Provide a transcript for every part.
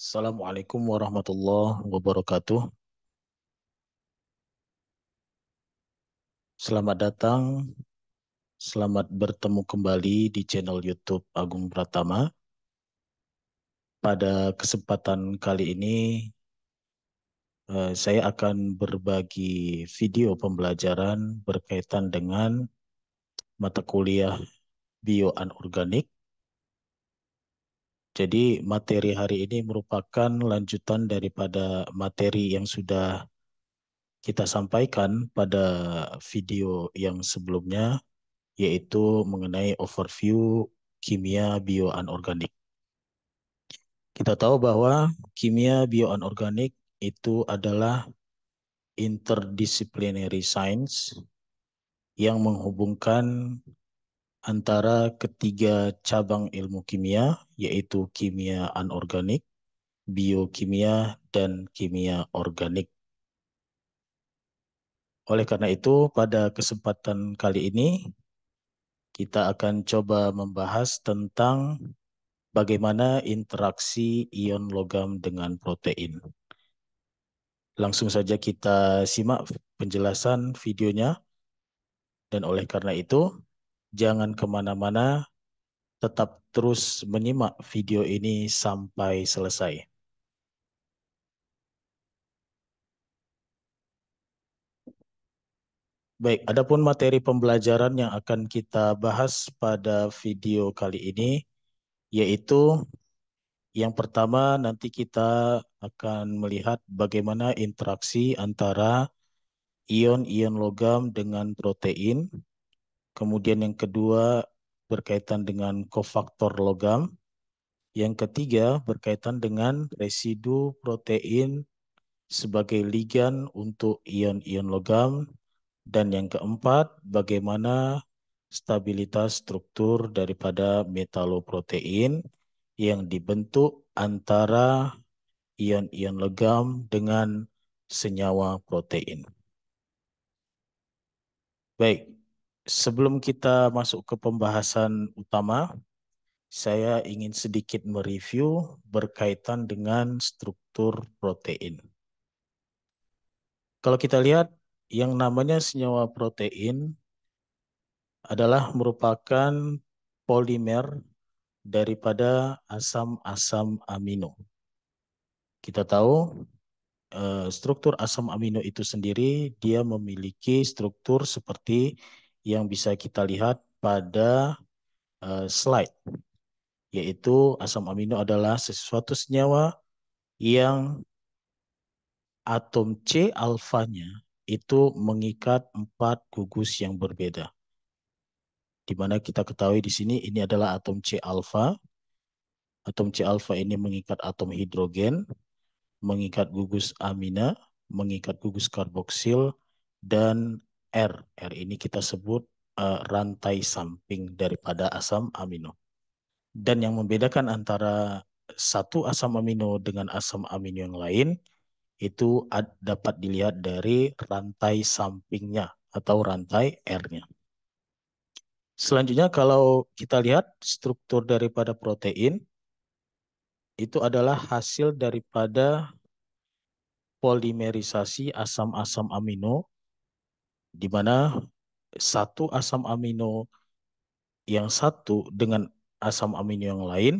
Assalamualaikum warahmatullahi wabarakatuh. Selamat datang, selamat bertemu kembali di channel YouTube Agung Pratama. Pada kesempatan kali ini, saya akan berbagi video pembelajaran berkaitan dengan mata kuliah bioanorganik. Jadi materi hari ini merupakan lanjutan daripada materi yang sudah kita sampaikan pada video yang sebelumnya, yaitu mengenai overview kimia bioanorganik. Kita tahu bahwa kimia bioanorganik itu adalah interdisciplinary science yang menghubungkan antara ketiga cabang ilmu kimia, yaitu kimia anorganik, biokimia, dan kimia organik. Oleh karena itu, pada kesempatan kali ini, kita akan coba membahas tentang bagaimana interaksi ion logam dengan protein. Langsung saja kita simak penjelasan videonya. Dan oleh karena itu, jangan kemana-mana, tetap terus menyimak video ini sampai selesai. Baik, adapun materi pembelajaran yang akan kita bahas pada video kali ini, yaitu yang pertama nanti kita akan melihat bagaimana interaksi antara ion-ion logam dengan protein. Kemudian yang kedua berkaitan dengan kofaktor logam. Yang ketiga berkaitan dengan residu protein sebagai ligan untuk ion-ion logam. Dan yang keempat, bagaimana stabilitas struktur daripada metaloprotein yang dibentuk antara ion-ion logam dengan senyawa protein. Baik, sebelum kita masuk ke pembahasan utama, saya ingin sedikit mereview berkaitan dengan struktur protein. Kalau kita lihat, yang namanya senyawa protein adalah merupakan polimer daripada asam-asam amino. Kita tahu struktur asam amino itu sendiri, dia memiliki struktur seperti yang bisa kita lihat pada slide, yaitu asam amino adalah sesuatu senyawa yang atom C alfanya itu mengikat 4 gugus yang berbeda. Di mana kita ketahui di sini ini adalah atom C alfa. Atom C alfa ini mengikat atom hidrogen, mengikat gugus amina, mengikat gugus karboksil, dan R. R ini kita sebut rantai samping daripada asam amino. Dan yang membedakan antara satu asam amino dengan asam amino yang lain itu dapat dilihat dari rantai sampingnya atau rantai R-nya. Selanjutnya kalau kita lihat struktur daripada protein, itu adalah hasil daripada polimerisasi asam-asam amino, di mana satu asam amino yang satu dengan asam amino yang lain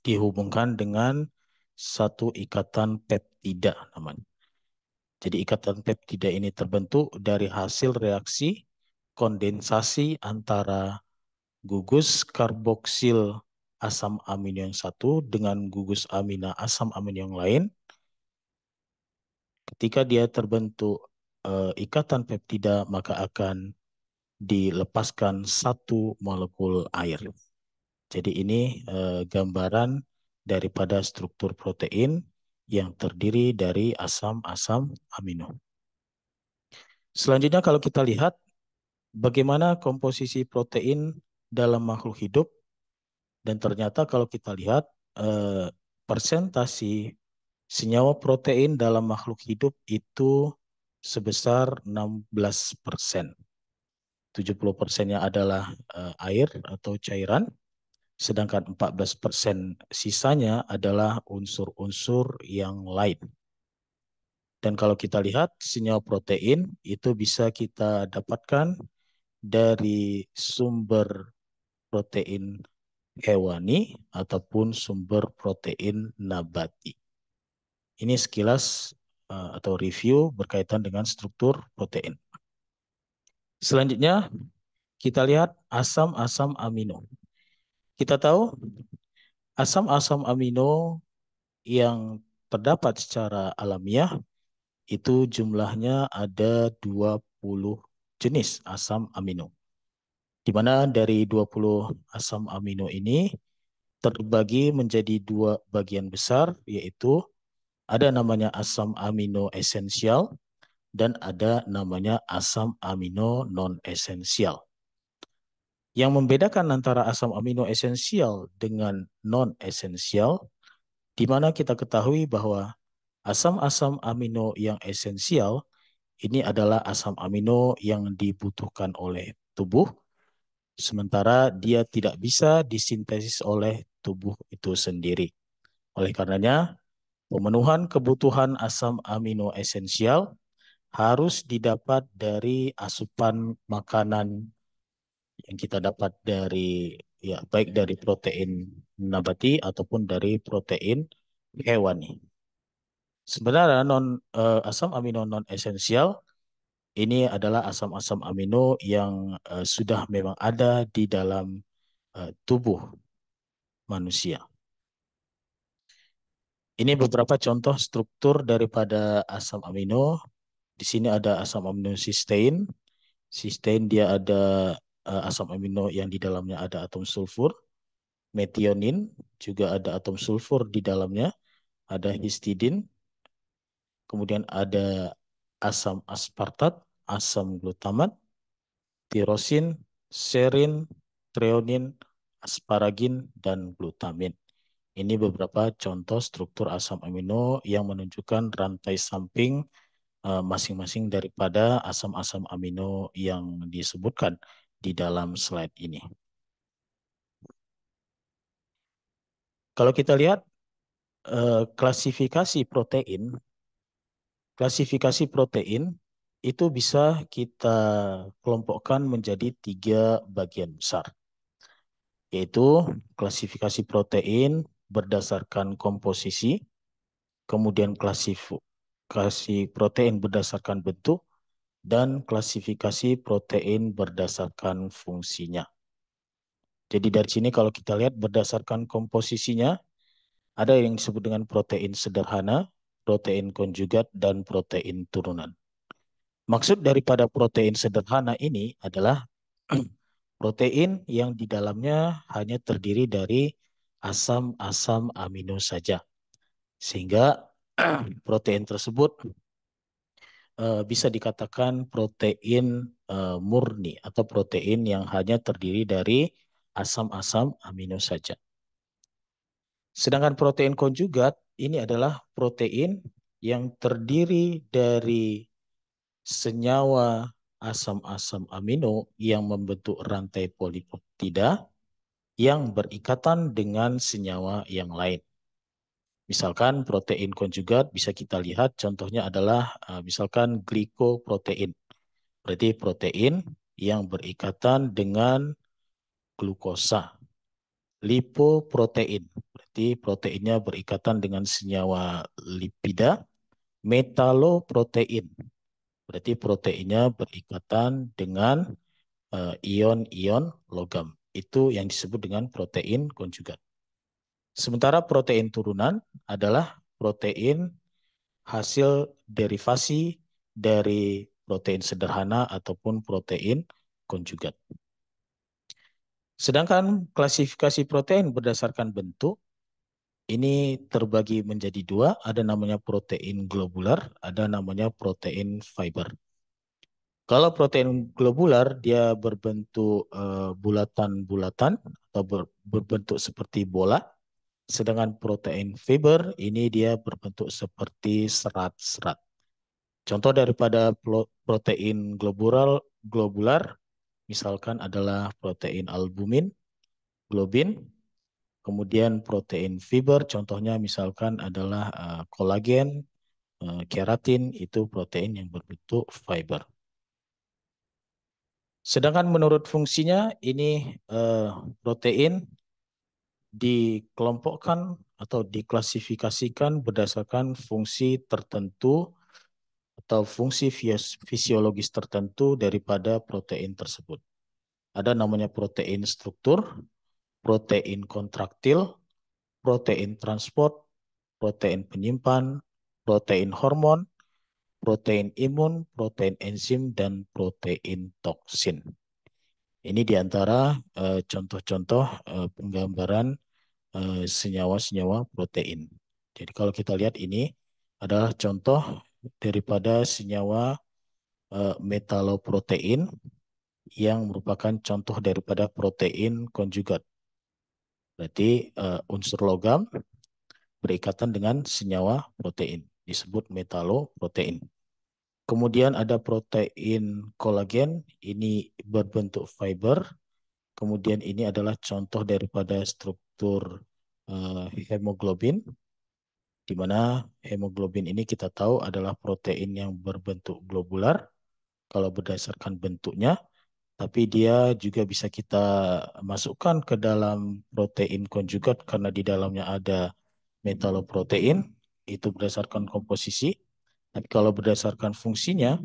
dihubungkan dengan satu ikatan peptida namanya. Jadi ikatan peptida ini terbentuk dari hasil reaksi kondensasi antara gugus karboksil asam amino yang satu dengan gugus amina asam amino yang lain. Ketika dia terbentuk ikatan peptida, maka akan dilepaskan satu molekul air. Jadi ini gambaran daripada struktur protein yang terdiri dari asam-asam amino. Selanjutnya kalau kita lihat bagaimana komposisi protein dalam makhluk hidup, dan ternyata kalau kita lihat persentasi senyawa protein dalam makhluk hidup itu sebesar 16%. 70%-nya adalah air atau cairan, sedangkan 14% sisanya adalah unsur-unsur yang lain. Dan kalau kita lihat senyawa protein itu bisa kita dapatkan dari sumber protein hewani ataupun sumber protein nabati. Ini sekilas atau review berkaitan dengan struktur protein. Selanjutnya kita lihat asam-asam amino. Kita tahu asam-asam amino yang terdapat secara alamiah itu jumlahnya ada 20 jenis asam amino. Di mana dari 20 asam amino ini terbagi menjadi dua bagian besar, yaitu ada namanya asam amino esensial dan ada namanya asam amino non-esensial. Yang membedakan antara asam amino esensial dengan non-esensial, di mana kita ketahui bahwa asam-asam amino yang esensial ini adalah asam amino yang dibutuhkan oleh tubuh, sementara dia tidak bisa disintesis oleh tubuh itu sendiri. Oleh karenanya, pemenuhan kebutuhan asam amino esensial harus didapat dari asupan makanan yang kita dapat dari ya baik dari protein nabati ataupun dari protein hewani. Sebenarnya asam amino non esensial ini adalah asam-asam amino yang sudah memang ada di dalam tubuh manusia. Ini beberapa contoh struktur daripada asam amino. Di sini ada asam amino cysteine. Cysteine dia ada asam amino yang di dalamnya ada atom sulfur. Metionin juga ada atom sulfur di dalamnya. Ada histidin. Kemudian ada asam aspartat, asam glutamat, tirosin, serin, treonin, asparagin, dan glutamin. Ini beberapa contoh struktur asam amino yang menunjukkan rantai samping masing-masing daripada asam-asam amino yang disebutkan di dalam slide ini. Kalau kita lihat klasifikasi protein itu bisa kita kelompokkan menjadi 3 bagian besar, yaitu klasifikasi protein berdasarkan komposisi, kemudian klasifikasi protein berdasarkan bentuk, dan klasifikasi protein berdasarkan fungsinya. Jadi dari sini kalau kita lihat berdasarkan komposisinya, ada yang disebut dengan protein sederhana, protein konjugat, dan protein turunan. Maksud daripada protein sederhana ini adalah protein yang di dalamnya hanya terdiri dari asam-asam amino saja. Sehingga protein tersebut bisa dikatakan protein murni atau protein yang hanya terdiri dari asam-asam amino saja. Sedangkan protein konjugat ini adalah protein yang terdiri dari senyawa asam-asam amino yang membentuk rantai polipeptida yang berikatan dengan senyawa yang lain. Misalkan protein konjugat bisa kita lihat contohnya adalah misalkan glikoprotein. Berarti protein yang berikatan dengan glukosa. Lipoprotein. Berarti proteinnya berikatan dengan senyawa lipida. Metaloprotein. Berarti proteinnya berikatan dengan ion-ion logam. Itu yang disebut dengan protein konjugat. Sementara protein turunan adalah protein hasil derivasi dari protein sederhana ataupun protein konjugat. Sedangkan klasifikasi protein berdasarkan bentuk ini terbagi menjadi 2, ada namanya protein globular, ada namanya protein fiber. Kalau protein globular dia berbentuk bulatan-bulatan atau berbentuk seperti bola, sedangkan protein fiber ini dia berbentuk seperti serat-serat. Contoh daripada protein globular misalkan adalah protein albumin, globin, Kemudian protein fiber, contohnya misalkan adalah kolagen, keratin, itu protein yang berbentuk fiber. Sedangkan menurut fungsinya, ini protein dikelompokkan atau diklasifikasikan berdasarkan fungsi tertentu atau fungsi fisiologis tertentu daripada protein tersebut. Ada namanya protein struktur, protein kontraktil, protein transport, protein penyimpan, protein hormon, protein imun, protein enzim, dan protein toksin. Ini diantara contoh-contoh penggambaran senyawa-senyawa protein. Jadi kalau kita lihat ini adalah contoh daripada senyawa metaloprotein yang merupakan contoh daripada protein konjugat. Berarti unsur logam berikatan dengan senyawa protein, disebut metaloprotein. Kemudian ada protein kolagen, ini berbentuk fiber. Kemudian ini adalah contoh daripada struktur hemoglobin, di mana hemoglobin ini kita tahu adalah protein yang berbentuk globular kalau berdasarkan bentuknya, tapi dia juga bisa kita masukkan ke dalam protein konjugat karena di dalamnya ada metaloprotein, itu berdasarkan komposisi. Tapi kalau berdasarkan fungsinya,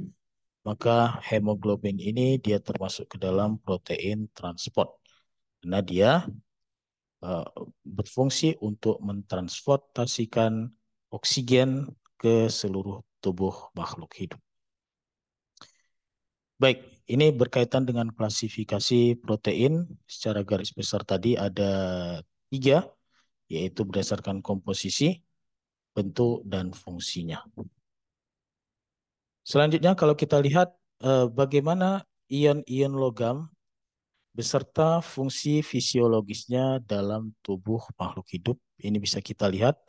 maka hemoglobin ini dia termasuk ke dalam protein transport. Karena dia uh, berfungsi untuk mentransportasikan oksigen ke seluruh tubuh makhluk hidup. Baik, ini berkaitan dengan klasifikasi protein. Secara garis besar tadi ada 3, yaitu berdasarkan komposisi, bentuk, dan fungsinya. Selanjutnya kalau kita lihat bagaimana ion-ion logam beserta fungsi fisiologisnya dalam tubuh makhluk hidup. Ini bisa kita lihat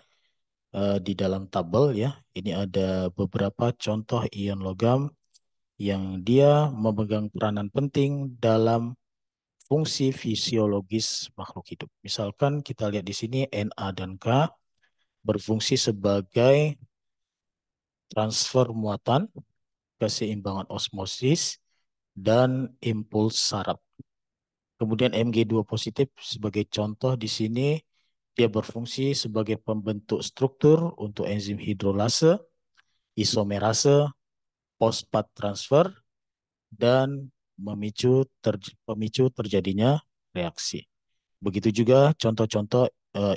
di dalam tabel ya. Ini ada beberapa contoh ion logam yang dia memegang peranan penting dalam fungsi fisiologis makhluk hidup. Misalkan kita lihat di sini Na dan K berfungsi sebagai transfer muatan, keseimbangan osmosis, dan impuls saraf. Kemudian Mg2 positif sebagai contoh di sini dia berfungsi sebagai pembentuk struktur untuk enzim hidrolase, isomerase, fosfat transfer, dan pemicu terjadinya reaksi. Begitu juga contoh-contoh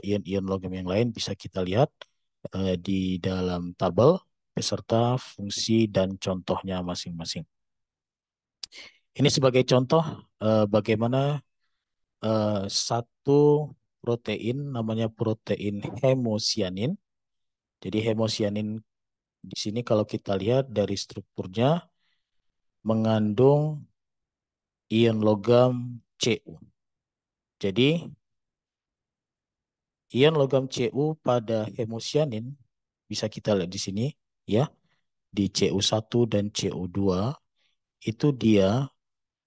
ion-ion logam yang lain bisa kita lihat di dalam tabel beserta fungsi dan contohnya masing-masing. Ini sebagai contoh bagaimana satu protein namanya protein hemosianin. Jadi hemosianin di sini kalau kita lihat dari strukturnya mengandung ion logam Cu. Jadi ion logam Cu pada hemosianin bisa kita lihat di sini ya, di Cu1 dan Cu2 itu dia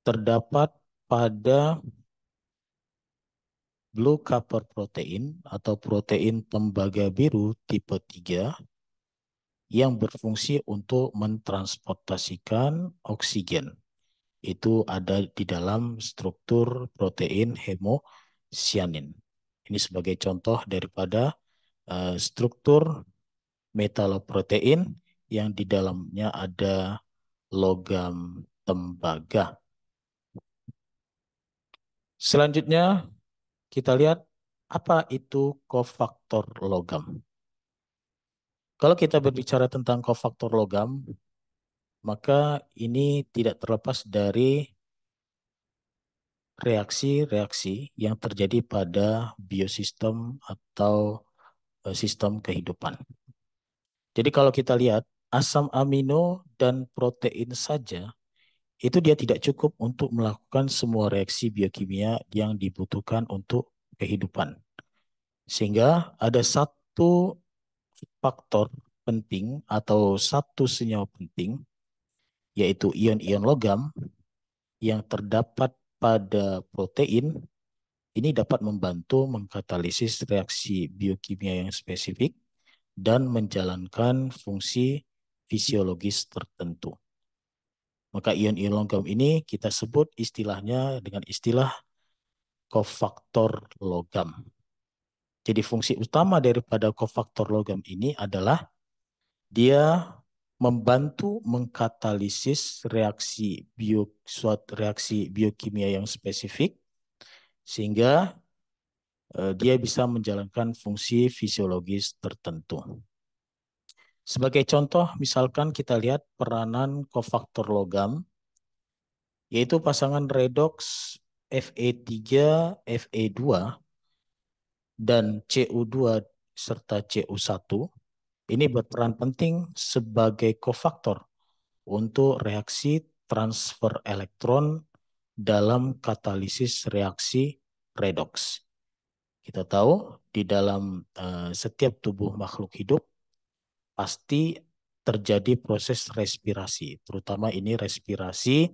terdapat pada blue copper protein atau protein tembaga biru tipe 3 yang berfungsi untuk mentransportasikan oksigen. Itu ada di dalam struktur protein hemosianin. Ini sebagai contoh daripada struktur metaloprotein yang di dalamnya ada logam tembaga. Selanjutnya kita lihat apa itu kofaktor logam. Kalau kita berbicara tentang kofaktor logam, maka ini tidak terlepas dari reaksi-reaksi yang terjadi pada biosistem atau sistem kehidupan. Jadi kalau kita lihat asam amino dan protein saja itu dia tidak cukup untuk melakukan semua reaksi biokimia yang dibutuhkan untuk kehidupan. Sehingga ada satu faktor penting atau satu senyawa penting yaitu ion-ion logam yang terdapat pada protein Ini dapat membantu mengkatalisis reaksi biokimia yang spesifik dan menjalankan fungsi fisiologis tertentu. Maka ion-ion logam ini kita sebut istilahnya dengan istilah kofaktor logam. Jadi fungsi utama daripada kofaktor logam ini adalah dia membantu mengkatalisis suatu reaksi biokimia yang spesifik sehingga dia bisa menjalankan fungsi fisiologis tertentu. Sebagai contoh, misalkan kita lihat peranan kofaktor logam, yaitu pasangan redoks Fe3, Fe2, dan Cu2 serta Cu1, ini berperan penting sebagai kofaktor untuk reaksi transfer elektron dalam katalisis reaksi redoks. Kita tahu di dalam setiap tubuh makhluk hidup pasti terjadi proses respirasi, terutama ini respirasi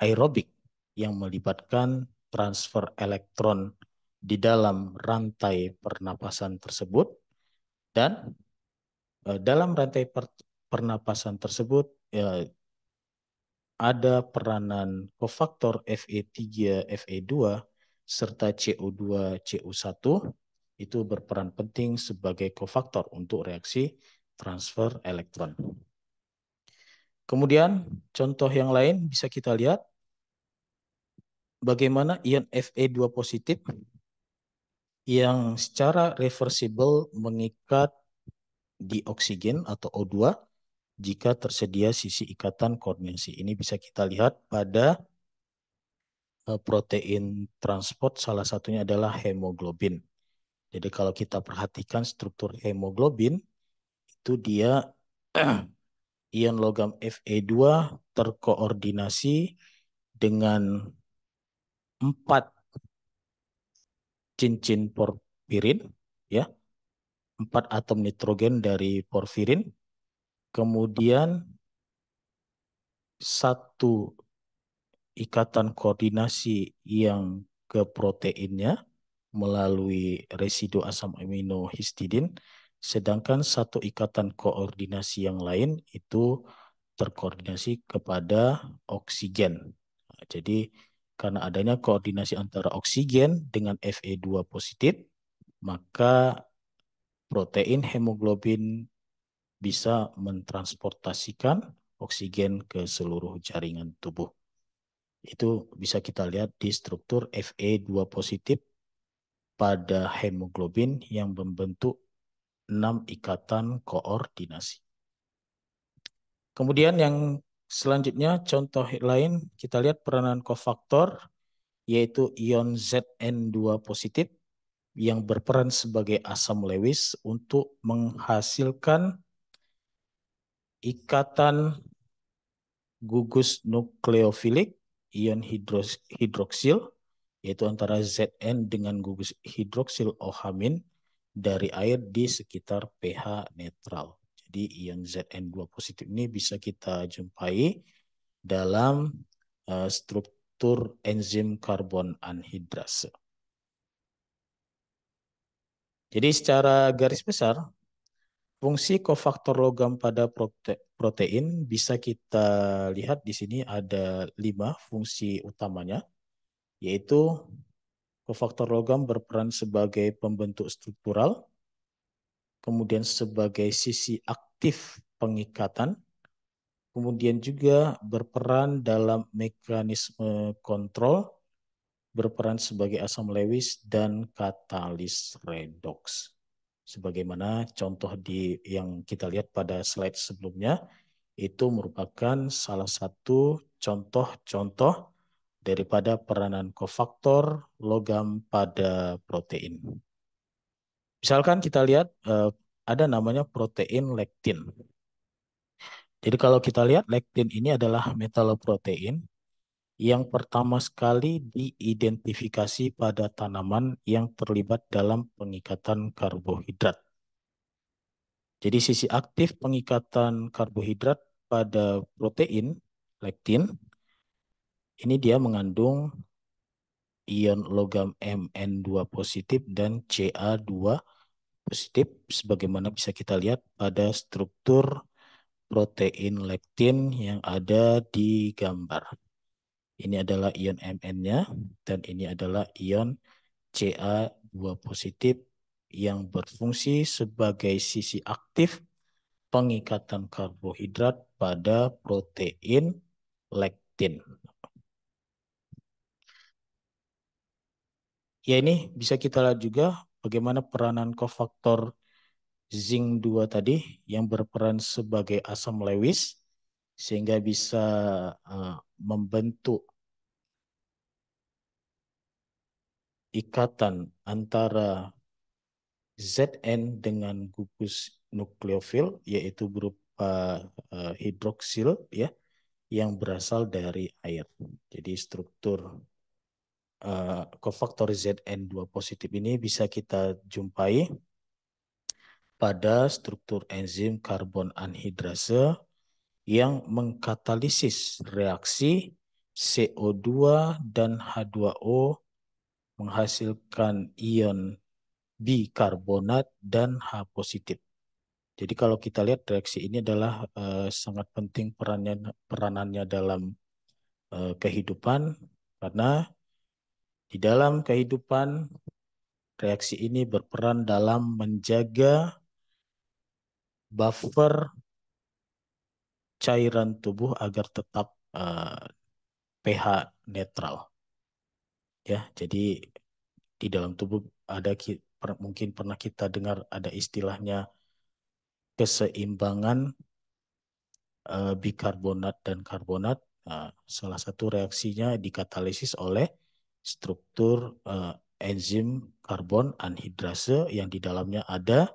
aerobik yang melibatkan transfer elektron di dalam rantai pernapasan tersebut dan dalam rantai pernapasan tersebut ada peranan kofaktor Fe3, Fe2 serta Co2, Cu1 itu berperan penting sebagai kofaktor untuk reaksi transfer elektron. Kemudian contoh yang lain bisa kita lihat bagaimana ion Fe2 positif yang secara reversible mengikat di oksigen atau O2 jika tersedia sisi ikatan koordinasi. Ini bisa kita lihat pada protein transport, salah satunya adalah hemoglobin. Jadi kalau kita perhatikan struktur hemoglobin, itu dia ion logam Fe2 terkoordinasi dengan 4 cincin porfirin, ya, 4 atom nitrogen dari porfirin, kemudian satu ikatan koordinasi yang ke proteinnya melalui residu asam amino histidin, sedangkan satu ikatan koordinasi yang lain itu terkoordinasi kepada oksigen. Nah, jadi karena adanya koordinasi antara oksigen dengan Fe2 positif, maka protein hemoglobin bisa mentransportasikan oksigen ke seluruh jaringan tubuh. Itu bisa kita lihat di struktur Fe2 positif pada hemoglobin yang membentuk 6 ikatan koordinasi. Kemudian yang selanjutnya contoh lain kita lihat peranan kofaktor yaitu ion Zn2 positif yang berperan sebagai asam Lewis untuk menghasilkan ikatan gugus nukleofilik ion hidroksil yaitu antara Zn dengan gugus hidroksil OH- dari air di sekitar pH netral. Jadi ion Zn2 positif ini bisa kita jumpai dalam struktur enzim karbon anhidrase. Jadi secara garis besar, fungsi kofaktor logam pada protein bisa kita lihat di sini ada 5 fungsi utamanya, yaitu kofaktor logam berperan sebagai pembentuk struktural, kemudian sebagai sisi aktif pengikatan, kemudian juga berperan dalam mekanisme kontrol, berperan sebagai asam Lewis dan katalis redoks. Sebagaimana contoh yang kita lihat pada slide sebelumnya, itu merupakan salah satu contoh-contoh daripada peranan kofaktor logam pada protein. Misalkan kita lihat ada namanya protein lektin. Jadi kalau kita lihat lektin ini adalah metaloprotein yang pertama sekali diidentifikasi pada tanaman yang terlibat dalam pengikatan karbohidrat. Jadi sisi aktif pengikatan karbohidrat pada protein lektin ini dia mengandung ion logam Mn2 positif dan Ca2 positif sebagaimana bisa kita lihat pada struktur protein lektin yang ada di gambar. Ini adalah ion Mn-nya dan ini adalah ion Ca2 positif yang berfungsi sebagai sisi aktif pengikatan karbohidrat pada protein lektin. Ya, ini bisa kita lihat juga bagaimana peranan kofaktor zinc 2 tadi yang berperan sebagai asam Lewis sehingga bisa membentuk ikatan antara Zn dengan gugus nukleofil yaitu berupa hidroksil ya yang berasal dari air. Jadi struktur kofaktor Zn2 positif ini bisa kita jumpai pada struktur enzim karbon anhidrase yang mengkatalisis reaksi CO2 dan H2O menghasilkan ion bikarbonat dan H positif. Jadi kalau kita lihat reaksi ini adalah sangat penting peranannya dalam kehidupan karena di dalam kehidupan reaksi ini berperan dalam menjaga buffer cairan tubuh agar tetap pH netral. Ya, jadi di dalam tubuh ada mungkin pernah kita dengar ada istilahnya keseimbangan bikarbonat dan karbonat. Salah satu reaksinya dikatalisis oleh struktur enzim karbon anhidrase yang di dalamnya ada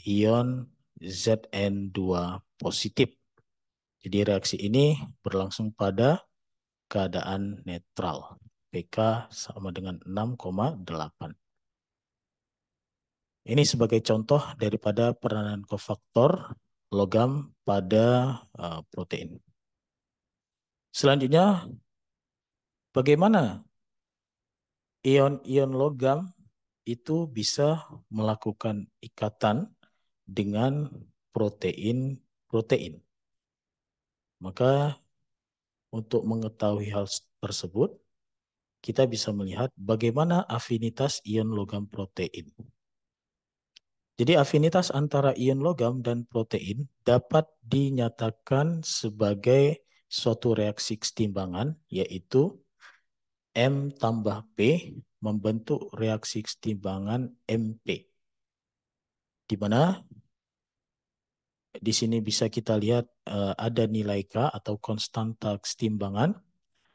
ion Zn2 positif. Jadi reaksi ini berlangsung pada keadaan netral. pK sama dengan 6,8. Ini sebagai contoh daripada peranan kofaktor logam pada protein. Selanjutnya, bagaimana ion-ion logam itu bisa melakukan ikatan dengan protein-protein. Maka untuk mengetahui hal tersebut, kita bisa melihat bagaimana afinitas ion logam protein. Jadi afinitas antara ion logam dan protein dapat dinyatakan sebagai suatu reaksi kesetimbangan, yaitu M tambah P membentuk reaksi kesetimbangan MP. Di mana di sini bisa kita lihat ada nilai K atau konstanta kesetimbangan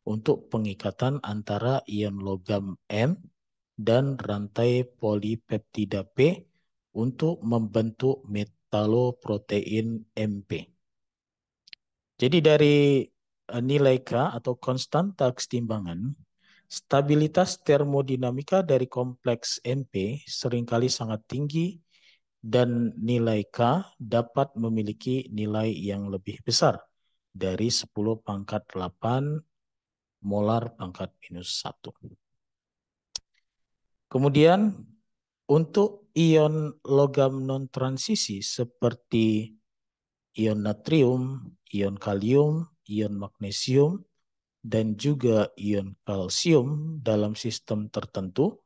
untuk pengikatan antara ion logam M dan rantai polipeptida P untuk membentuk metaloprotein MP. Jadi dari nilai K atau konstanta kesetimbangan, stabilitas termodinamika dari kompleks MP seringkali sangat tinggi dan nilai K dapat memiliki nilai yang lebih besar dari 10 pangkat 8 molar pangkat minus 1. Kemudian untuk ion logam non-transisi seperti ion natrium, ion kalium, ion magnesium, dan juga ion kalsium dalam sistem tertentu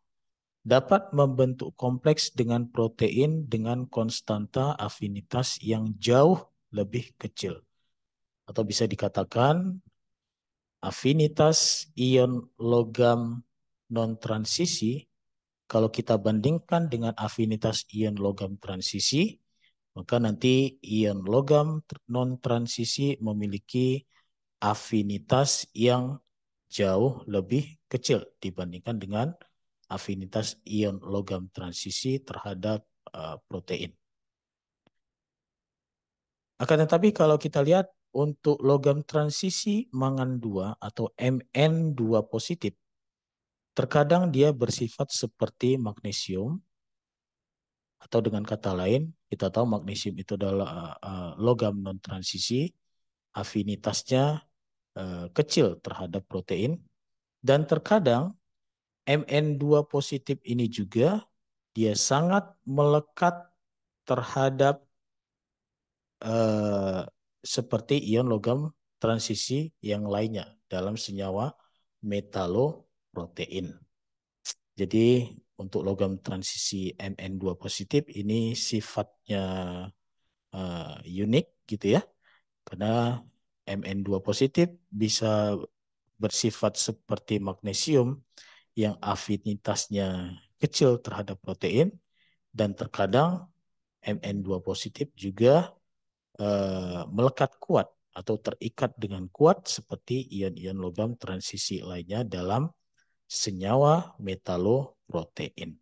dapat membentuk kompleks dengan protein dengan konstanta afinitas yang jauh lebih kecil. Atau bisa dikatakan afinitas ion logam non-transisi kalau kita bandingkan dengan afinitas ion logam transisi, maka nanti ion logam non-transisi memiliki afinitas yang jauh lebih kecil dibandingkan dengan afinitas ion logam transisi terhadap protein. Akan tetapi kalau kita lihat untuk logam transisi mangan 2 atau Mn2 positif, terkadang dia bersifat seperti magnesium, atau dengan kata lain, kita tahu magnesium itu adalah logam non-transisi, afinitasnya kecil terhadap protein, dan terkadang Mn2 positif ini juga dia sangat melekat terhadap eh, seperti ion logam transisi yang lainnya dalam senyawa metaloprotein. Jadi untuk logam transisi Mn2 positif ini sifatnya unik gitu ya. Karena Mn2 positif bisa bersifat seperti magnesium yang afinitasnya kecil terhadap protein dan terkadang Mn2 positif juga melekat kuat atau terikat dengan kuat seperti ion-ion logam transisi lainnya dalam senyawa metaloprotein.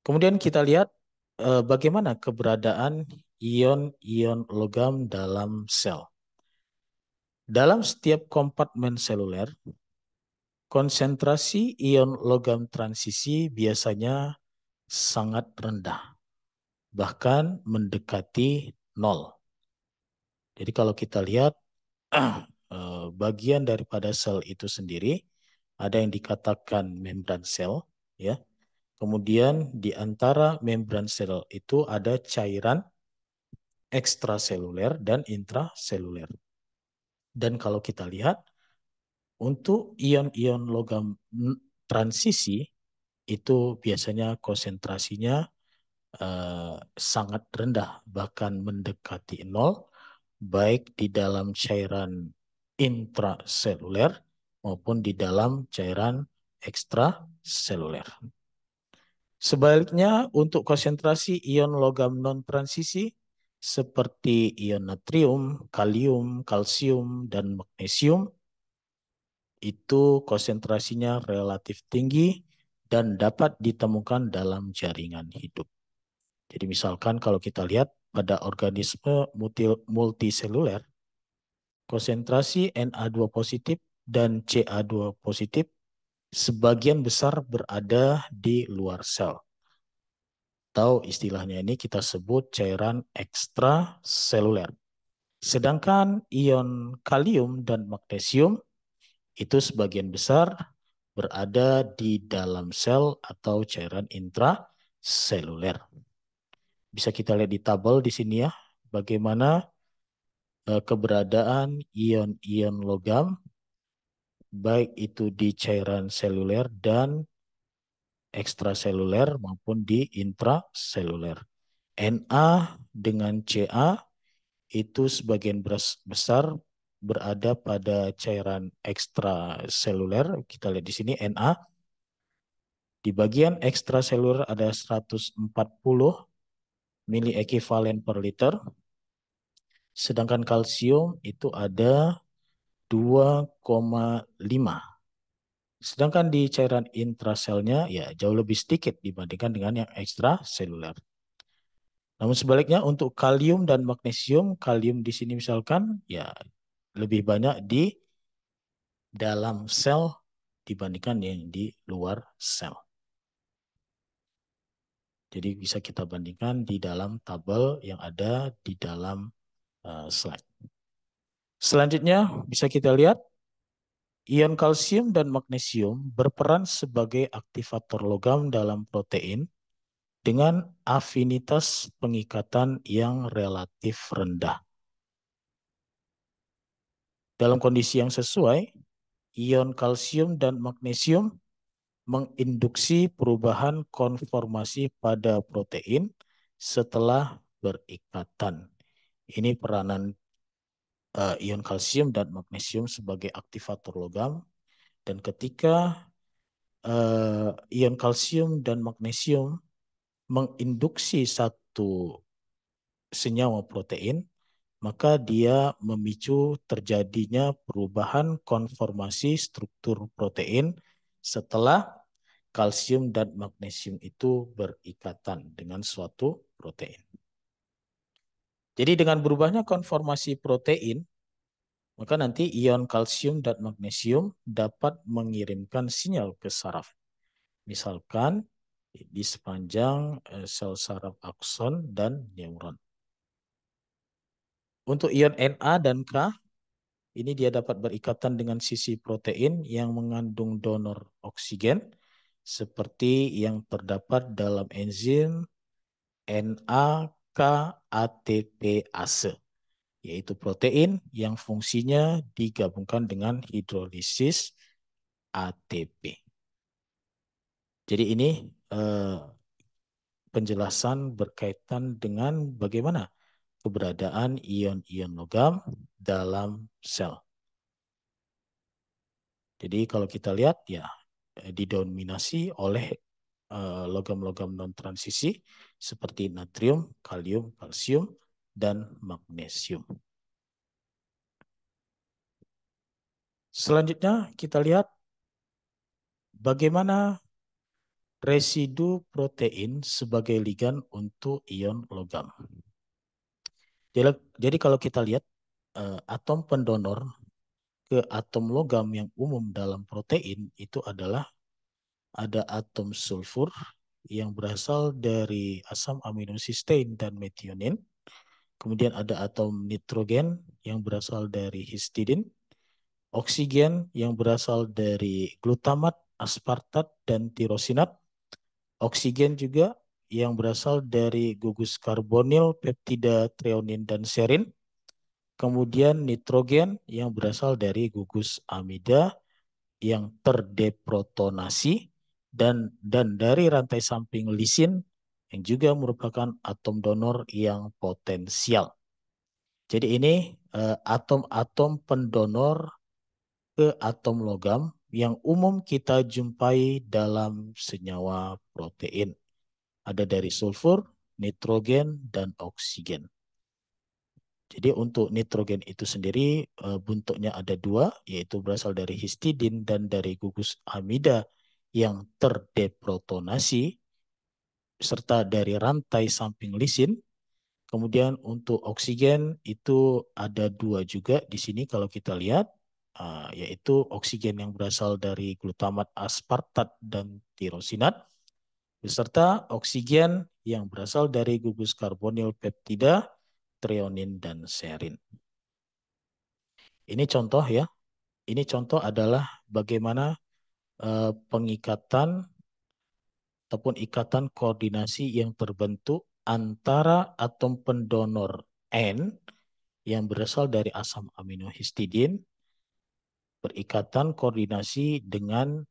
Kemudian kita lihat bagaimana keberadaan ion-ion logam dalam sel. Dalam setiap kompartemen seluler, konsentrasi ion logam transisi biasanya sangat rendah, bahkan mendekati nol. Jadi kalau kita lihat bagian daripada sel itu sendiri, ada yang dikatakan membran sel, ya. Kemudian di antara membran sel itu ada cairan ekstraseluler dan intraseluler. Dan kalau kita lihat untuk ion-ion logam transisi itu biasanya konsentrasinya sangat rendah, bahkan mendekati nol, baik di dalam cairan intraseluler maupun di dalam cairan ekstraseluler. Sebaliknya, untuk konsentrasi ion logam non-transisi seperti ion natrium, kalium, kalsium, dan magnesium, itu konsentrasinya relatif tinggi dan dapat ditemukan dalam jaringan hidup. Jadi misalkan kalau kita lihat pada organisme multiseluler, konsentrasi Na2 positif dan Ca2 positif sebagian besar berada di luar sel. Atau istilahnya ini kita sebut cairan ekstraseluler. Sedangkan ion kalium dan magnesium itu sebagian besar berada di dalam sel atau cairan intraseluler. Bisa kita lihat di tabel di sini ya, bagaimana keberadaan ion-ion logam baik itu di cairan seluler dan ekstraseluler maupun di intraseluler. Na dengan Ca itu sebagian besar berada pada cairan ekstraseluler. Kita lihat di sini Na. Di bagian ekstraseluler ada 140 mili ekivalen per liter. Sedangkan kalsium itu ada 2,5. Sedangkan di cairan intraselnya ya jauh lebih sedikit dibandingkan dengan yang ekstraseluler. Namun sebaliknya untuk kalium dan magnesium, kalium di sini misalkan ya lebih banyak di dalam sel dibandingkan yang di luar sel. Jadi bisa kita bandingkan di dalam tabel yang ada di dalam slide. Selanjutnya bisa kita lihat ion kalsium dan magnesium berperan sebagai aktivator logam dalam protein dengan afinitas pengikatan yang relatif rendah. Dalam kondisi yang sesuai, ion kalsium dan magnesium menginduksi perubahan konformasi pada protein setelah berikatan. Ini peranan ion kalsium dan magnesium sebagai aktivator logam. Dan ketika ion kalsium dan magnesium menginduksi satu senyawa protein, maka dia memicu terjadinya perubahan konformasi struktur protein setelah kalsium dan magnesium itu berikatan dengan suatu protein. Jadi dengan berubahnya konformasi protein, maka nanti ion kalsium dan magnesium dapat mengirimkan sinyal ke saraf. Misalkan di sepanjang sel saraf akson dan neuron. Untuk ion Na dan K, Ini dia dapat berikatan dengan sisi protein yang mengandung donor oksigen seperti yang terdapat dalam enzim NAKATPase, yaitu protein yang fungsinya digabungkan dengan hidrolisis ATP. Jadi ini penjelasan berkaitan dengan bagaimana keberadaan ion-ion logam dalam sel. Jadi kalau kita lihat ya didominasi oleh logam-logam non-transisi seperti natrium, kalium, kalsium, dan magnesium. Selanjutnya kita lihat bagaimana residu protein sebagai ligan untuk ion logam. Jadi kalau kita lihat atom pendonor ke atom logam yang umum dalam protein itu adalah ada atom sulfur yang berasal dari asam amino sistein dan metionin. Kemudian ada atom nitrogen yang berasal dari histidin, oksigen yang berasal dari glutamat, aspartat, dan tirosinat, oksigen juga yang berasal dari gugus karbonil, peptida, treonin, dan serin, kemudian nitrogen yang berasal dari gugus amida yang terdeprotonasi, dan dari rantai samping lisin yang juga merupakan atom donor yang potensial. Jadi ini atom-atom pendonor ke atom logam yang umum kita jumpai dalam senyawa protein. Ada dari sulfur, nitrogen, dan oksigen. Jadi untuk nitrogen itu sendiri bentuknya ada dua, yaitu berasal dari histidin dan dari gugus amida yang terdeprotonasi, serta dari rantai samping lisin. Kemudian untuk oksigen itu ada dua juga di sini kalau kita lihat, yaitu oksigen yang berasal dari glutamat, aspartat, dan tirosinat, beserta oksigen yang berasal dari gugus karbonil peptida, treonin, dan serin. Ini contoh ya. Ini contoh adalah bagaimana pengikatan ataupun ikatan koordinasi yang terbentuk antara atom pendonor N yang berasal dari asam amino histidin berikatan koordinasi dengan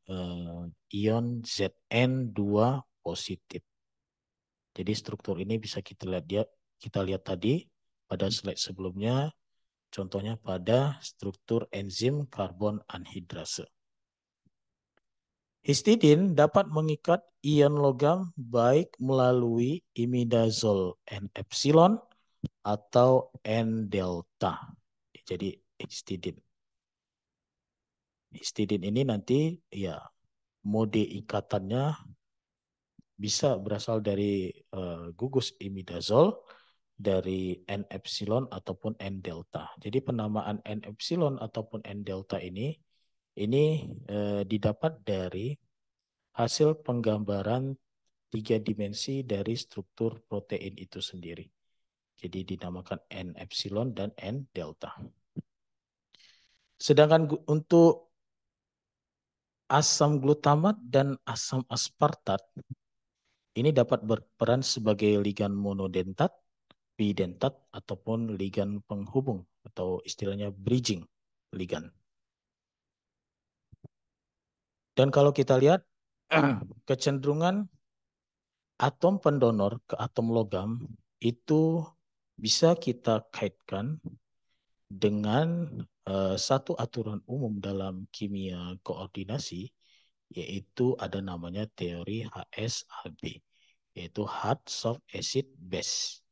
ion Zn2 positif. Jadi struktur ini bisa kita lihat tadi pada slide sebelumnya, contohnya pada struktur enzim karbon anhidrase. Histidin dapat mengikat ion logam baik melalui imidazol N-epsilon atau N-delta. Jadi histidin. Histidin ini nanti ya mode ikatannya bisa berasal dari gugus imidazol, dari N-epsilon ataupun N-delta. Jadi penamaan N-epsilon ataupun N-delta ini didapat dari hasil penggambaran tiga dimensi dari struktur protein itu sendiri. Jadi dinamakan N-epsilon dan N-delta. Sedangkan untuk asam glutamat dan asam aspartat ini dapat berperan sebagai ligan monodentat, bidentat, ataupun ligan penghubung atau istilahnya bridging ligan. Dan kalau kita lihat kecenderungan atom pendonor ke atom logam itu bisa kita kaitkan dengan satu aturan umum dalam kimia koordinasi, yaitu ada namanya teori HSAB, yaitu hard soft acid base,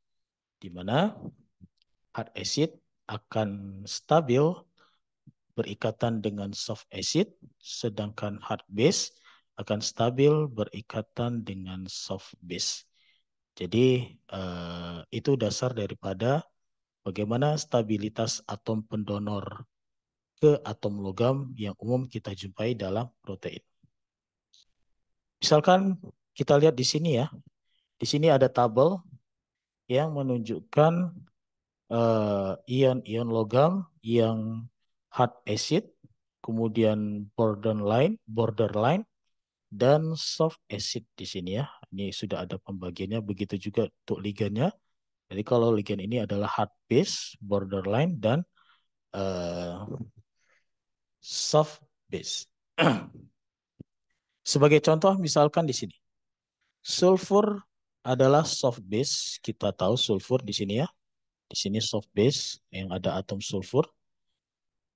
di mana hard acid akan stabil berikatan dengan soft acid, sedangkan hard base akan stabil berikatan dengan soft base. Jadi itu dasar daripada bagaimana stabilitas atom pendonor ke atom logam yang umum kita jumpai dalam protein. Misalkan kita lihat di sini ya, di sini ada tabel yang menunjukkan ion-ion logam yang hard acid, kemudian borderline, dan soft acid di sini ya. Ini sudah ada pembagiannya, begitu juga untuk ligannya. Jadi kalau ligan ini adalah hard base, borderline, dan eh, soft base. Sebagai contoh, misalkan di sini, sulfur adalah soft base. Kita tahu sulfur di sini ya. Di sini soft base yang ada atom sulfur.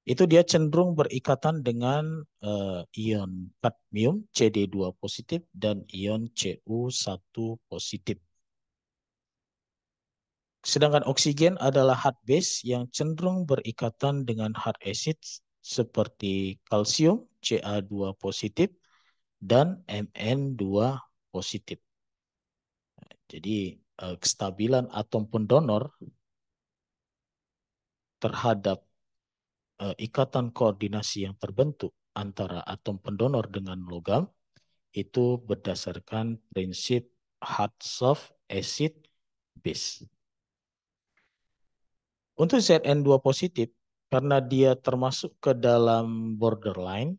Itu dia cenderung berikatan dengan ion kadmium CD2 positif dan ion Cu1 positif. Sedangkan oksigen adalah hard base yang cenderung berikatan dengan hard acid seperti kalsium Ca2 positif dan Mn2 positif. Jadi kestabilan atom pendonor terhadap ikatan koordinasi yang terbentuk antara atom pendonor dengan logam itu berdasarkan prinsip hard soft acid base. Untuk Zn2 positif, karena dia termasuk ke dalam borderline,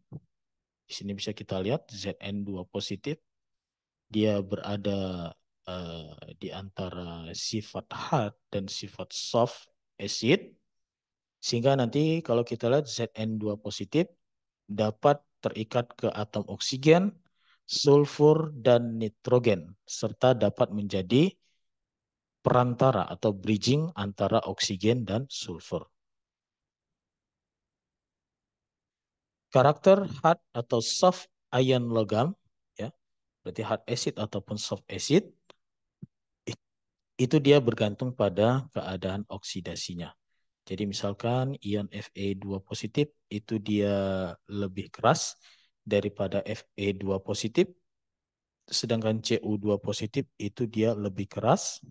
di sini bisa kita lihat Zn2 positif, dia berada di antara sifat hard dan sifat soft acid, sehingga nanti kalau kita lihat Zn2 positif dapat terikat ke atom oksigen, sulfur, dan nitrogen, serta dapat menjadi perantara atau bridging antara oksigen dan sulfur. Karakter hard atau soft ion logam, ya, berarti hard acid ataupun soft acid, itu dia bergantung pada keadaan oksidasinya. Jadi misalkan ion Fe2 positif itu dia lebih keras daripada Fe2 positif, sedangkan Cu2 positif itu dia lebih keras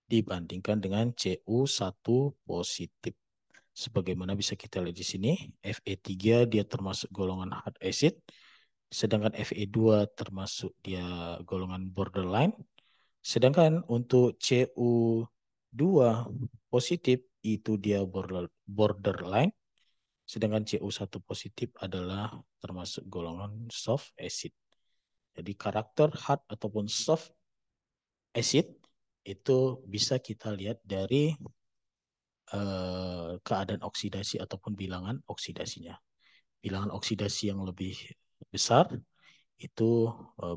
dibandingkan dengan Cu1 positif. Sebagaimana bisa kita lihat di sini, Fe3 dia termasuk golongan hard acid, sedangkan Fe2 termasuk dia golongan borderline. Sedangkan untuk Cu2 positif itu dia borderline, sedangkan Cu1 positif adalah termasuk golongan soft acid. Jadi karakter hard ataupun soft acid itu bisa kita lihat dari keadaan oksidasi ataupun bilangan oksidasinya. Bilangan oksidasi yang lebih besar itu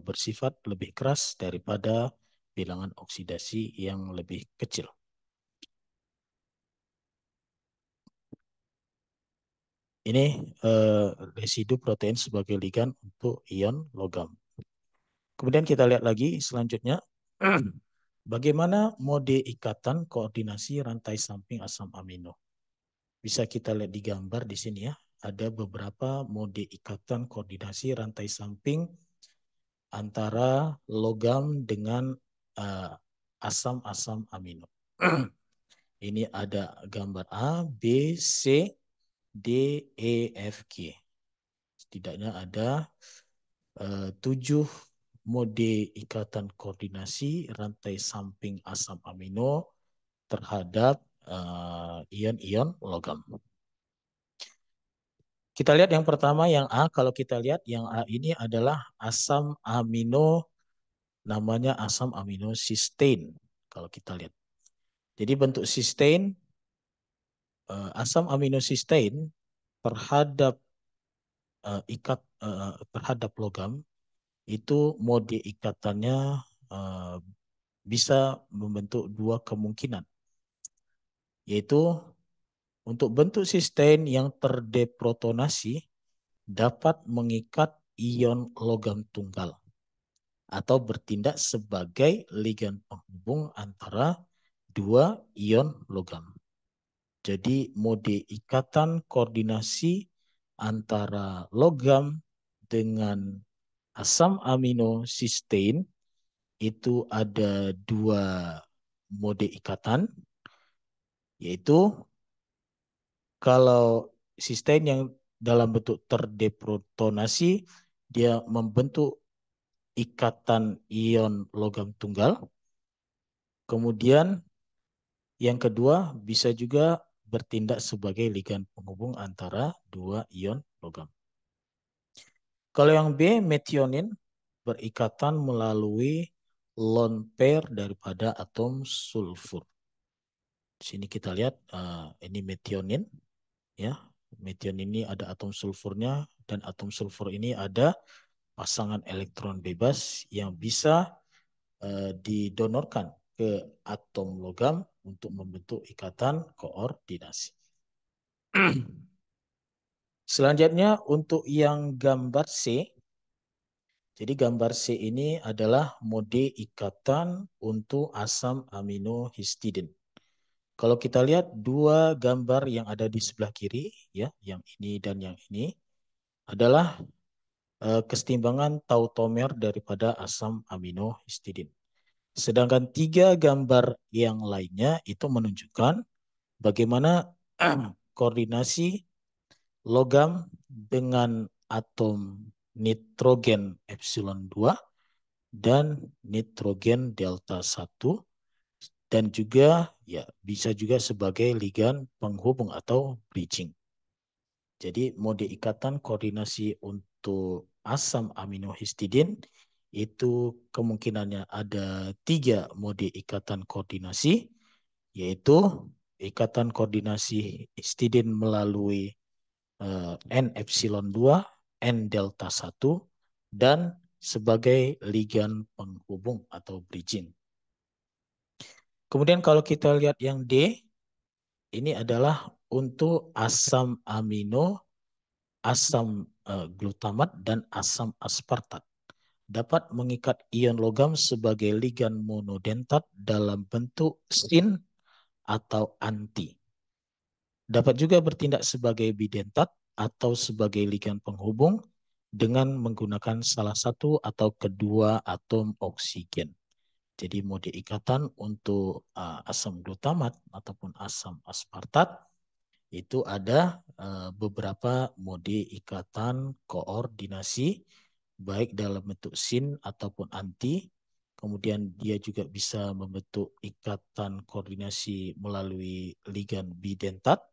bersifat lebih keras daripada bilangan oksidasi yang lebih kecil. Ini residu protein sebagai ligan untuk ion logam. Kemudian kita lihat lagi selanjutnya, bagaimana mode ikatan koordinasi rantai samping asam amino. Bisa kita lihat di gambar di sini ya, ada beberapa mode ikatan koordinasi rantai samping antara logam dengan asam-asam amino. Ini ada gambar A, B, C, D, E, F, G. Setidaknya ada 7 mode ikatan koordinasi rantai samping asam amino terhadap ion-ion logam. Kita lihat yang pertama, yang A. Kalau kita lihat yang A ini adalah asam amino, namanya asam amino cysteine. Kalau kita lihat. Jadi bentuk cysteine, asam amino cysteine terhadap terhadap logam itu mode ikatannya uh, bisa membentuk dua kemungkinan, yaitu untuk bentuk cysteine yang terdeprotonasi dapat mengikat ion logam tunggal atau bertindak sebagai ligan penghubung antara dua ion logam. Jadi mode ikatan koordinasi antara logam dengan asam amino cysteine itu ada dua mode ikatan, yaitu kalau cysteine yang dalam bentuk terdeprotonasi, dia membentuk ikatan ion logam tunggal. Kemudian yang kedua bisa juga bertindak sebagai ligan penghubung antara dua ion logam. Kalau yang B, metionin berikatan melalui lone pair daripada atom sulfur. Di sini kita lihat ini metionin, ya. Metionin ini ada atom sulfurnya dan atom sulfur ini ada pasangan elektron bebas yang bisa didonorkan ke atom logam untuk membentuk ikatan koordinasi. Selanjutnya untuk yang gambar C. Jadi gambar C ini adalah mode ikatan untuk asam amino histidin. Kalau kita lihat dua gambar yang ada di sebelah kiri, ya, yang ini dan yang ini adalah kesetimbangan tautomer daripada asam amino histidin. Sedangkan tiga gambar yang lainnya itu menunjukkan bagaimana koordinasi logam dengan atom nitrogen epsilon 2 dan nitrogen delta 1 dan juga ya bisa juga sebagai ligan penghubung atau bridging. Jadi mode ikatan koordinasi untuk asam aminohistidin itu kemungkinannya ada tiga mode ikatan koordinasi, yaitu ikatan koordinasi histidin melalui N epsilon 2, N delta 1, dan sebagai ligan penghubung atau bridging. Kemudian kalau kita lihat yang D, ini adalah untuk asam amino, asam glutamat, dan asam aspartat. Dapat mengikat ion logam sebagai ligan monodentat dalam bentuk sin atau anti. Dapat juga bertindak sebagai bidentat atau sebagai ligan penghubung dengan menggunakan salah satu atau kedua atom oksigen. Jadi mode ikatan untuk asam glutamat ataupun asam aspartat itu ada beberapa mode ikatan koordinasi baik dalam bentuk sin ataupun anti. Kemudian dia juga bisa membentuk ikatan koordinasi melalui ligan bidentat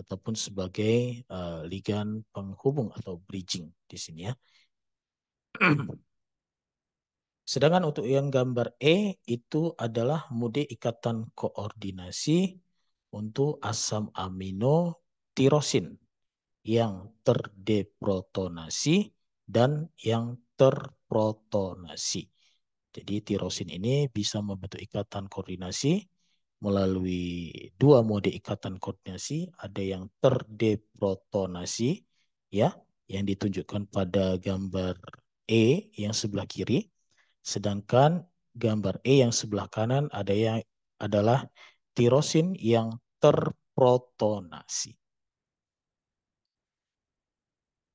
ataupun sebagai ligan penghubung atau bridging di sini ya. Sedangkan untuk yang gambar E itu adalah mode ikatan koordinasi untuk asam amino tirosin yang terdeprotonasi dan yang terprotonasi. Jadi tirosin ini bisa membentuk ikatan koordinasi melalui dua mode ikatan koordinasi, ada yang terdeprotonasi ya, yang ditunjukkan pada gambar E yang sebelah kiri. Sedangkan gambar E yang sebelah kanan ada yang adalah tirosin yang terprotonasi.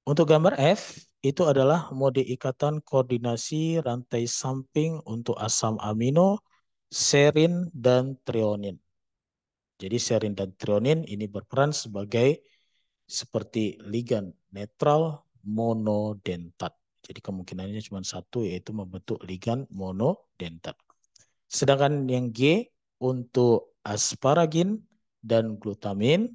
Untuk gambar F, itu adalah mode ikatan koordinasi rantai samping untuk asam amino, serin, dan treonin. Jadi serin dan treonin ini berperan sebagai seperti ligan netral monodentat. Jadi kemungkinannya cuma satu, yaitu membentuk ligan monodentat. Sedangkan yang G untuk asparagin dan glutamin,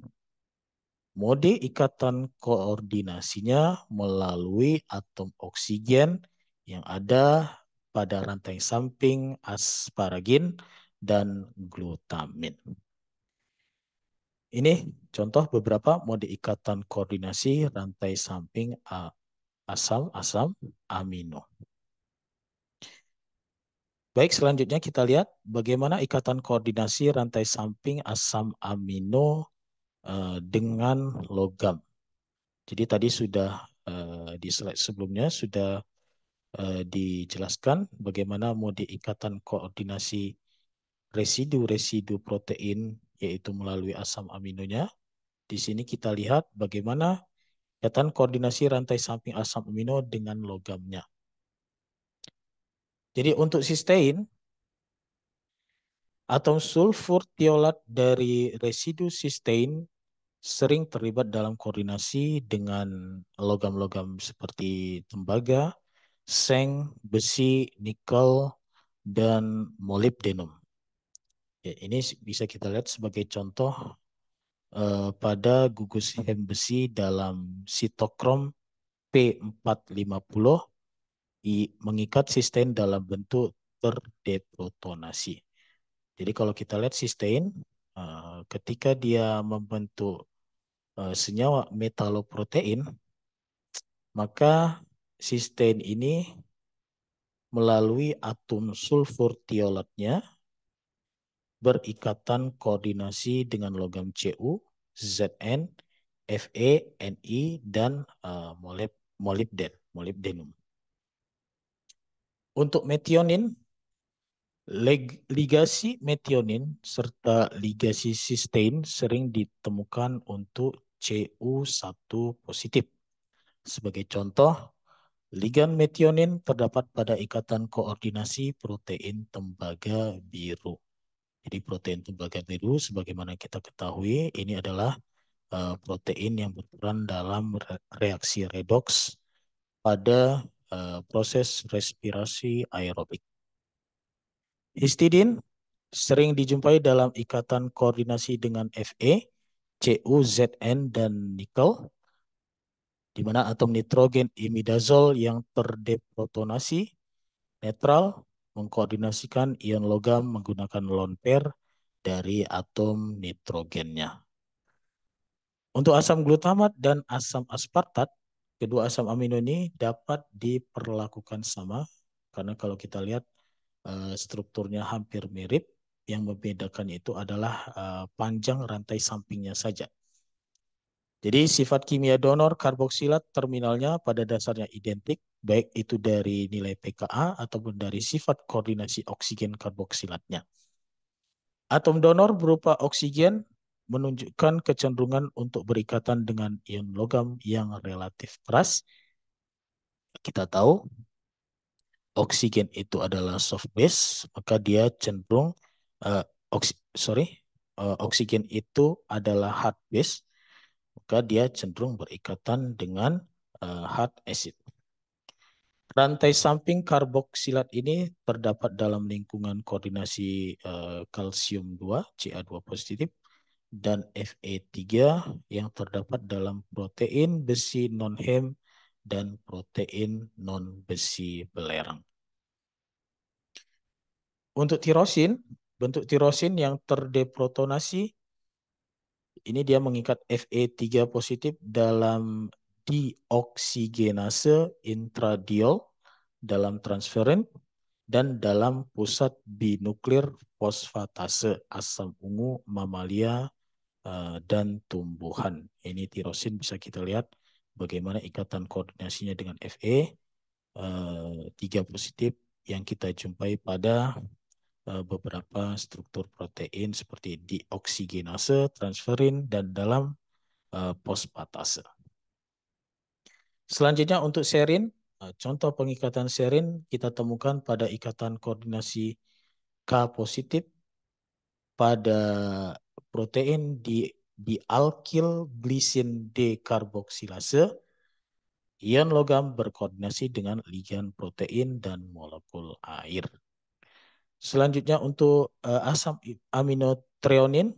mode ikatan koordinasinya melalui atom oksigen yang ada pada rantai samping asparagin dan glutamin. Ini contoh beberapa mode ikatan koordinasi rantai samping asam-asam amino. Baik, selanjutnya kita lihat bagaimana ikatan koordinasi rantai samping asam amino dengan logam. Jadi tadi sudah di slide sebelumnya sudah dijelaskan bagaimana mode ikatan koordinasi residu-residu protein yaitu melalui asam aminonya. Di sini kita lihat bagaimana ikatan koordinasi rantai samping asam amino dengan logamnya. Jadi untuk sistein, atom sulfur tiolat dari residu sistein sering terlibat dalam koordinasi dengan logam-logam seperti tembaga, seng, besi, nikel, dan molybdenum. Ya, ini bisa kita lihat sebagai contoh pada gugus hem besi dalam sitokrom P450 mengikat sistein dalam bentuk terdeprotonasi. Jadi kalau kita lihat sistein, ketika dia membentuk senyawa metaloprotein, maka sistein ini melalui atom sulfur tiolatnya berikatan koordinasi dengan logam Cu, Zn, Fe, Ni, dan molybdenum. Untuk metionin, ligasi metionin serta ligasi sistein sering ditemukan untuk Cu1 positif. Sebagai contoh, ligan metionin terdapat pada ikatan koordinasi protein tembaga biru. Jadi protein tembaga biru sebagaimana kita ketahui ini adalah protein yang berperan dalam reaksi redoks pada proses respirasi aerobik. Histidin sering dijumpai dalam ikatan koordinasi dengan Fe, Cu, Zn, dan nikel, di mana atom nitrogen imidazol yang terdeprotonasi netral mengkoordinasikan ion logam menggunakan lone pair dari atom nitrogennya. Untuk asam glutamat dan asam aspartat, kedua asam amino ini dapat diperlakukan sama karena kalau kita lihat strukturnya hampir mirip, yang membedakan itu adalah panjang rantai sampingnya saja. Jadi sifat kimia donor karboksilat terminalnya pada dasarnya identik, baik itu dari nilai pKa ataupun dari sifat koordinasi oksigen karboksilatnya. Atom donor berupa oksigen menunjukkan kecenderungan untuk berikatan dengan ion logam yang relatif keras. Kita tahu oksigen itu adalah soft base, maka dia cenderung uh, oksigen itu adalah hard base, maka dia cenderung berikatan dengan hard acid. Rantai samping karboksilat ini terdapat dalam lingkungan koordinasi kalsium 2, Ca2 positif, dan Fe3 yang terdapat dalam protein besi non-hem dan protein non-besi belerang. Untuk tirosin, bentuk tirosin yang terdeprotonasi, ini dia mengikat Fe3 positif dalam dioksigenase intradiol dalam transferin dan dalam pusat binuklir fosfatase asam ungu mamalia dan tumbuhan. Ini tirosin bisa kita lihat bagaimana ikatan koordinasinya dengan Fe3 positif yang kita jumpai pada beberapa struktur protein seperti dioksigenase, transferin, dan dalam fosfatase. Selanjutnya untuk serin, contoh pengikatan serin kita temukan pada ikatan koordinasi K positif pada protein di alkyl glisin dekarboksilase. Ion logam berkoordinasi dengan ligan protein dan molekul air. Selanjutnya untuk asam amino treonin,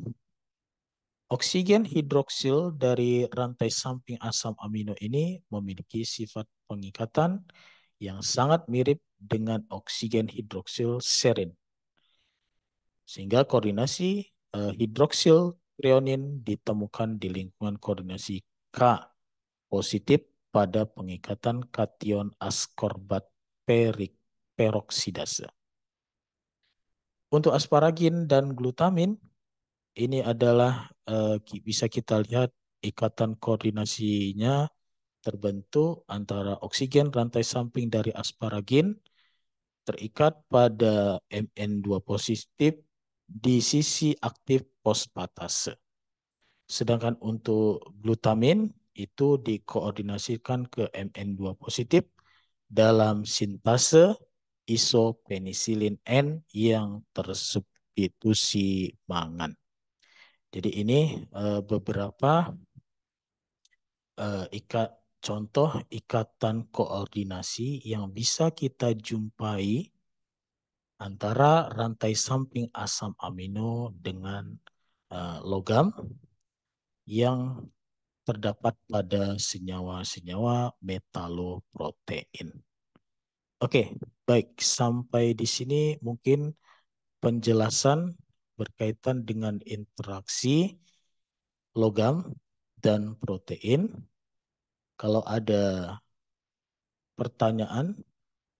oksigen hidroksil dari rantai samping asam amino ini memiliki sifat pengikatan yang sangat mirip dengan oksigen hidroksil serin. Sehingga koordinasi hidroksil treonin ditemukan di lingkungan koordinasi K positif pada pengikatan kation askorbat peroksidase. Untuk asparagin dan glutamin, ini adalah bisa kita lihat ikatan koordinasinya terbentuk antara oksigen rantai samping dari asparagin terikat pada Mn2 positif di sisi aktif fosfatase. Sedangkan untuk glutamin itu dikoordinasikan ke Mn2 positif dalam sintase isopenicillin N yang tersubstitusi mangan. Jadi ini beberapa contoh ikatan koordinasi yang bisa kita jumpai antara rantai samping asam amino dengan logam yang terdapat pada senyawa-senyawa metaloprotein. Oke, baik. Sampai di sini mungkin penjelasan berkaitan dengan interaksi logam dan protein. Kalau ada pertanyaan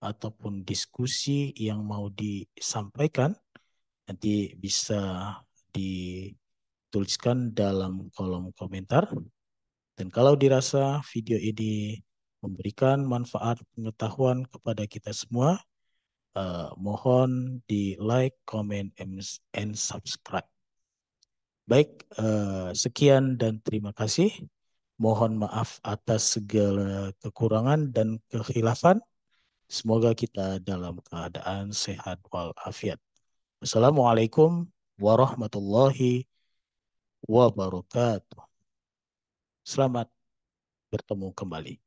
ataupun diskusi yang mau disampaikan, nanti bisa dituliskan dalam kolom komentar. Dan kalau dirasa video ini memberikan manfaat pengetahuan kepada kita semua, mohon di like, comment, and subscribe. Baik, sekian dan terima kasih. Mohon maaf atas segala kekurangan dan kekhilafan. Semoga kita dalam keadaan sehat walafiat. Assalamualaikum warahmatullahi wabarakatuh. Selamat bertemu kembali.